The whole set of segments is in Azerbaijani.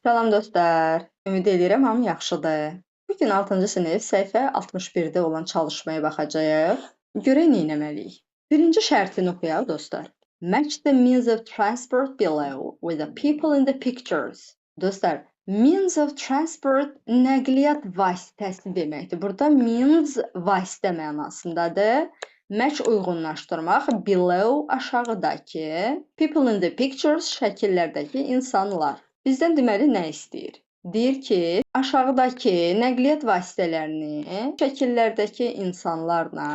Salam dostlar. Ümid edirəm hamı yaxşıdır. Bu gün 6-cı sinif səhifə 61-də olan çalışmaya baxacağıq. Görək nə etməliyik. Birinci şərtini oxuyaq dostlar. Match the means of transport below with the people in the pictures. Dostlar, means of transport nəqliyyat vasitəsi deməkdir. Burada means vasitə mənasındadır. Match uyğunlaşdırmaq, below aşağıdakı, people in the pictures şəkillərdəki insanlar. Bizdən deməli nə istəyir? Deyir ki, aşağıdakı nəqliyyat vasitələrini şəkillərdəki insanlarla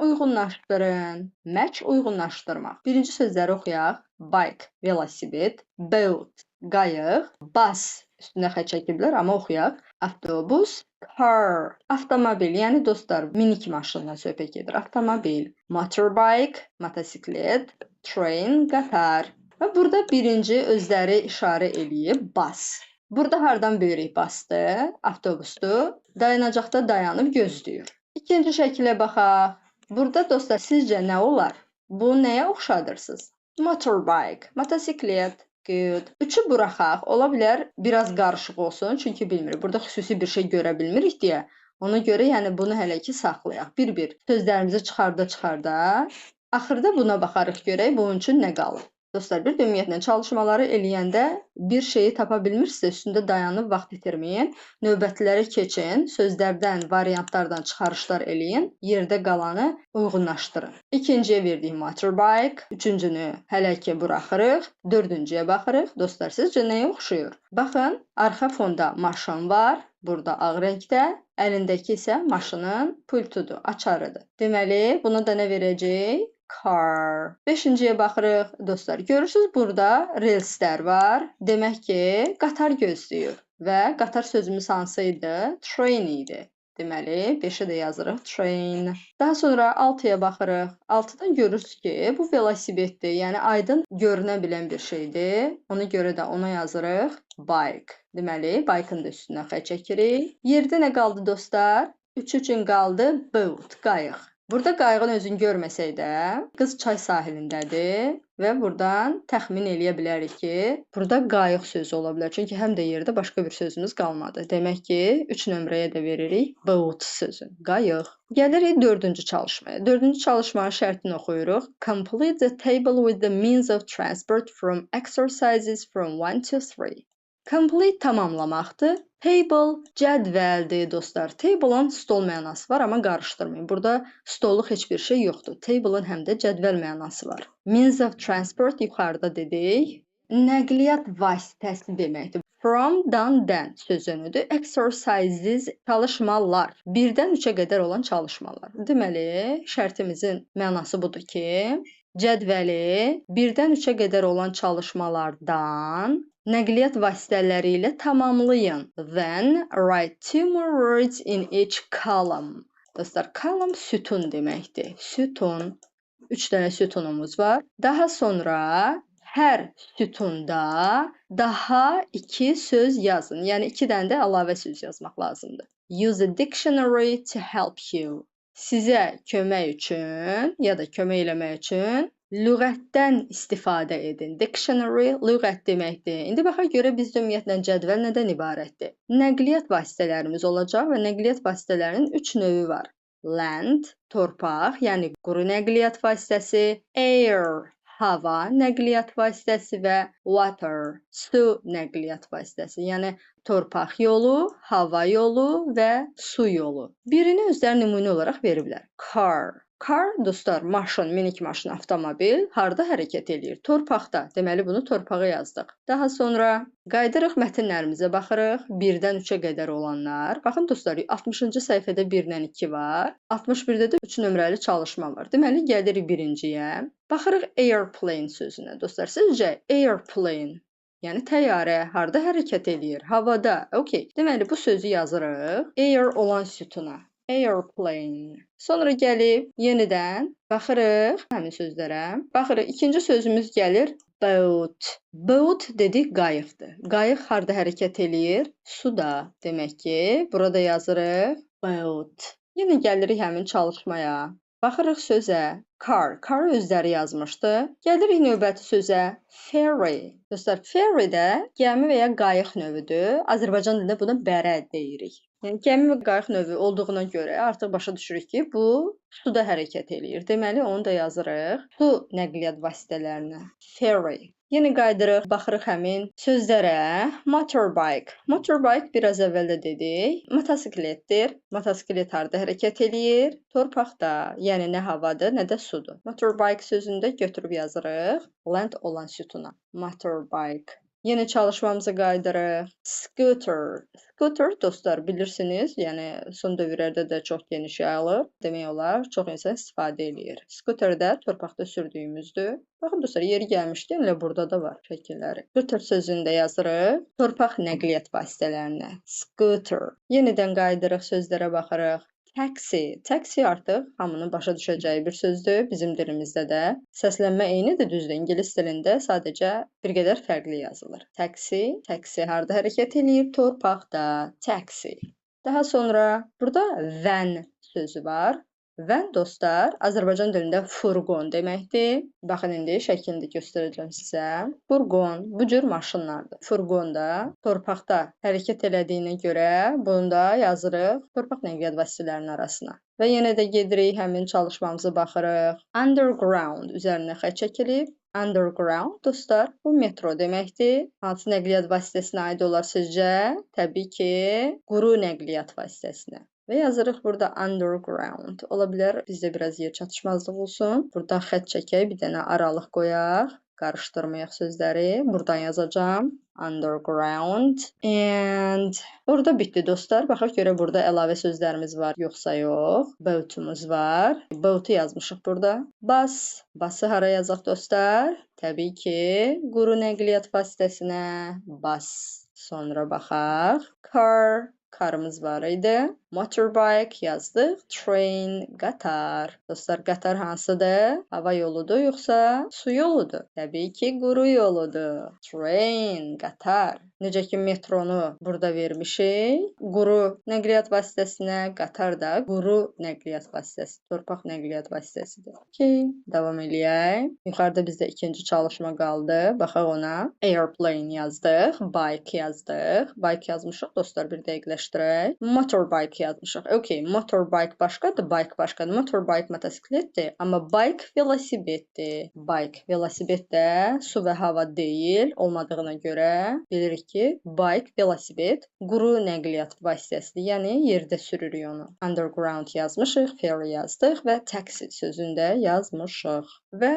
uyğunlaşdırın. Match uyğunlaşdırmaq. Birinci sözləri oxuyaq. Bike, velosiped, boat, qayıq, bus, üstünə xətt çəkiblər, amma oxuyaq. Avtobus, car, avtomobil, yəni dostlar, minik maşından söhbət gedir. Avtomobil, motorbike, motosiklet, train, qatar. Və burada birinci özləri işarə eləyib bus. Burada hardan bilirik busdı? Avtobusdur. Dayanacaqda dayanıb gözləyir. İkinci şəkilə baxaq. Burada dostlar sizcə nə olar? Bu nəyə oxşadırsınız? Motorbike, motosiklet. Good. Üçü buraxaq. Ola bilər biraz qarışıq olsun, çünki bilmirik. Burada xüsusi bir şey görə bilmirik deyə. Ona görə yəni bunu hələ ki saxlayaq. Bir-bir sözlərimizi çıxarda-çıxarda. Axırda buna baxarıq görək bunun üçün nə qalıb. Dostlar, bir də ümumiyyətlə çalışmaları eləyəndə bir şeyi tapa bilmirsə, üstündə dayanıb vaxt itirməyin. Növbətləri keçin, sözlərdən, variantlardan çıxarışlar eləyin, yerdə qalanı uyğunlaşdırın. İkinciyə verdik motorbike, üçüncünü hələ ki buraxırıq, dördüncüyə baxırıq. Dostlar, sizcə nəyə oxşuyur? Baxın, arxa fonda maşın var, burada ağ rəngdə, əlindəki isə maşının pultudur, açarıdır. Deməli, buna da nə verəcək? Car. Beşinciyə baxırıq. Dostlar, görürsünüz burada relslər var. Demək ki, qatar gözləyir. Və qatar sözümüz hansı idi? Train idi. Deməli, 5-ə də yazırıq train. Daha sonra 6-ya baxırıq. 6-dan görürsünüz ki, bu velosipeddir. Yəni aydın görünə bilən bir şeydir. Ona görə də ona yazırıq bike. Deməli, bike'ın da üstünə xətt çəkirik. Yerdə nə qaldı dostlar? 3 üçün qaldı boat, qayıq. Burada qayığın özünü görməsək də, qız çay sahilindədir və buradan təxmin eləyə bilərik ki, burada qayıq sözü ola bilər. Çünki həm də yerdə başqa bir sözümüz qalmadı. Demək ki, 3 nömrəyə də veririk boat sözü, qayıq. Gəlirik 4-cü çalışmaya. 4-cü çalışmanın şərtini oxuyuruq. Complete the table with the means of transport from exercises from 1 to 3. Complete tamamlamaqdır. Table cədvəldir dostlar. Table-ın stol mənası var, amma qarışdırmayın. Burada stolluq heç bir şey yoxdur. Table-ın həm də cədvəl mənası var. Means of transport yuxarıda dedik. Nəqliyyat vasitəsi deməkdir. From-dan dən sözünüdür. Exercises çalışmalar. 1-dən 3-ə qədər olan çalışmalar. Deməli, şərtimizin mənası budur ki, cədvəli 1-dən 3-ə qədər olan çalışmalardan nəqliyyat vasitələri ilə tamamlayın. Then write 2 more words in each column. Dostlar, column sütun deməkdir. Sütun. 3 dənə sütunumuz var. Daha sonra hər sütunda daha 2 söz yazın. Yəni 2 dənə də əlavə söz yazmaq lazımdır. Use a dictionary to help you. Sizə kömək üçün ya da kömək eləmək üçün lüğətdən istifadə edin. Dictionary lüğət deməkdir. İndi baxaq görə bizdə ümumiyyətlə cədvəl nədən ibarətdir? Nəqliyyat vasitələrimiz olacaq və nəqliyyat vasitələrinin 3 növü var. Land, torpaq, yəni quru nəqliyyat vasitəsi, air, hava nəqliyyat vasitəsi və water, su nəqliyyat vasitəsi, yəni torpaq yolu, hava yolu və su yolu. Birini özləri nümunə olaraq veriblər. Car. Car, dostlar, maşın, minik maşın, avtomobil harda hərəkət eləyir? Torpaqda. Deməli, bunu torpağa yazdıq. Daha sonra qaydırıq mətnlərimizə baxırıq. 1-dən 3-ə qədər olanlar. Baxın, dostlar, 60-cı səhifədə 1-dən 2 var. 61-də də 3 nömrəli çalışma var. Deməli, gəlirik birinciyə. Baxırıq airplane sözünə. Dostlar, sizcə airplane, yəni təyyarə harda hərəkət eləyir? Havada. Okay. Deməli, bu sözü yazırıq. Air olan sütuna. Airplane. Sonra gəlib yenidən baxırıq həmin sözlərə. Baxırıq, ikinci sözümüz gəlir boat. Boat dedik qayıqdır. Qayıq harda hərəkət eləyir? Suda. Demək ki, burada yazırıq boat. Yenə gəlirik həmin çalışmaya. Baxırıq sözə car. Car özləri yazmışdı. Gəlirik növbəti sözə ferry. Dostlar, ferry də gəmi və ya qayıq növüdür. Azərbaycan dilində buna bərə deyirik. Yəni gəmi və qayıq növü olduğuna görə artıq başa düşürük ki, bu suda hərəkət eləyir. Deməli, onu da yazırıq su nəqliyyat vasitələrinə. Ferry. Yenə qayıdırıq, baxırıq həmin sözlərə. Motorbike. Motorbike biraz əvvəl də dedik. Motosikletdir. Motosiklet harda hərəkət eləyir? Torpaqda. Yəni nə havadır, nə də sudur. Motorbike sözündə götürüb yazırıq land olan sütuna. Motorbike. Yenə çalışmamıza qayıdırıq. Scooter. Scooter dostlar bilirsiniz, yəni son dövrlərdə də çox geniş yayılıb. Demək olar, çox insan istifadə eləyir. Scooter də torpaqda sürdüyümüzdür. Baxın dostlar, yeri gəlmişdi, elə burada da var şəkilləri. Scooter sözündə yazırıq torpaq nəqliyyat vasitələrinə. Scooter. Yenidən qayıdırıq, sözlərə baxırıq. Taxi. Taxi artıq hamının başa düşəcəyi bir sözdür. Bizim dilimizdə də səslənmə eynidir, düzdür. İngilis dilində sadəcə bir qədər fərqli yazılır. Taxi, taxi harda hərəkət eləyir? Torpaqda. Taxi. Daha sonra burada van sözü var. Van dostlar, Azərbaycan dilində furqon deməkdir. Baxın, indi şəklində göstərəcəm sizə. Furqon bu cür maşınlardır. Furqon da torpaqda hərəkət elədiyinə görə bunu da yazırıq torpaq nəqliyyat vasitələrinin arasına. Və yenə də gedirik, həmin çalışmamıza baxırıq. Underground üzərinə xətt çəkilib. Underground dostlar, bu metro deməkdir. Hansı nəqliyyat vasitəsinə aid olar sizcə? Təbii ki, quru nəqliyyat vasitəsinə. Və yazırıq burada underground. Ola bilər bizdə biraz yer çatışmazlıq olsun. Buradan xətt çəkək, bir dənə aralıq qoyaq. Qarışdırmayaq sözləri. Buradan yazacağam. Underground. And orada bitdi dostlar. Baxaq görə burada əlavə sözlərimiz var, yoxsa yox. Boatumuz var. Boatu yazmışıq burada. Bus. Bası hara yazaq dostlar? Təbii ki, quru nəqliyyat vasitəsinə bus. Sonra baxaq. Car. Karımız var idi. Motorbike yazdıq. Train, qatar. Dostlar, qatar hansıdır? Hava yoludur, yoxsa su yoludur? Təbii ki, quru yoludur. Train, qatar. Necə ki, metronu burada vermişik. Quru nəqliyyat vasitəsinə, qatar da quru nəqliyyat vasitəsi, torpaq nəqliyyat vasitəsidir. Okay, davam eləyək. Yuxarıda bizdə ikinci çalışma qaldı. Baxaq ona. Airplane yazdıq. Bike yazdıq. Bike yazmışıq. Dostlar, bir dəqiqləşdirək. Motorbike yazmışıq. Okay, motorbike başqadır, bike başqadır. Motorbike motosikletdir, amma bike velosipeddir. Bike velosiped də su və hava deyil, olmadığına görə bilirik ki, bike velosiped quru nəqliyyat vasitəsidir. Yəni yerdə sürürük onu. Underground yazmışıq, ferry yazdıq və taxi sözündə yazmışıq. Və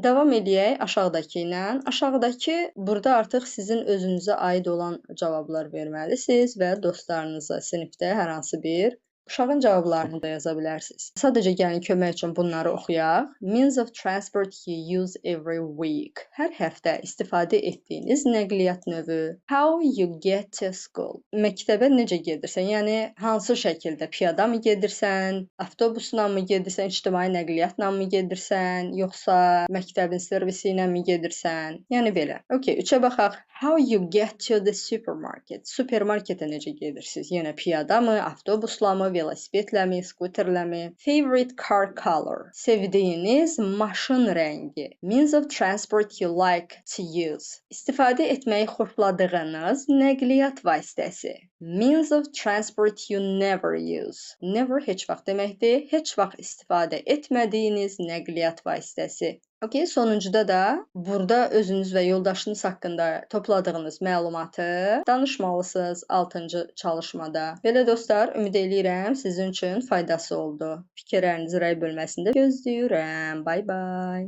davam eləyək aşağıdakı ilə. Aşağıdakı burada artıq sizin özünüzə aid olan cavablar verməlisiniz və dostlarınıza sinifdə hər hansı bir uşağın cavablarını da yaza bilərsiniz. Sadəcə gəlin kömək üçün bunları oxuyaq. Means of transport you use every week. Hər həftə istifadə etdiyiniz nəqliyyat növü. How you get to school. Məktəbə necə gedirsən? Yəni hansı şəkildə? Piyada mı gedirsən? Avtobusla mı gedirsən? İctimai nəqliyyatla mı gedirsən? Yoxsa məktəbin servisi ilə mi gedirsən? Yəni belə. Okay, 3-ə baxaq. How you get to the supermarket. Supermarketə necə gedirsiniz? Yəni piyada mı, avtobusla mı, velosipedlə mi, skuterlə mi? Favorite car color. Sevdiyiniz maşın rəngi. Means of transport you like to use. İstifadə etməyi xoşladığınız nəqliyyat vasitəsi. Means of transport you never use. Never heç vaxt deməkdir. Heç vaxt istifadə etmədiyiniz nəqliyyat vasitəsi. Okay, sonuncuda da burada özünüz və yoldaşınız haqqında topladığınız məlumatı danışmalısınız 6-cı çalışmada. Belə dostlar, ümid eləyirəm sizin üçün faydası oldu. Fikirlərinizi rəy bölməsində gözləyirəm. Bye bye.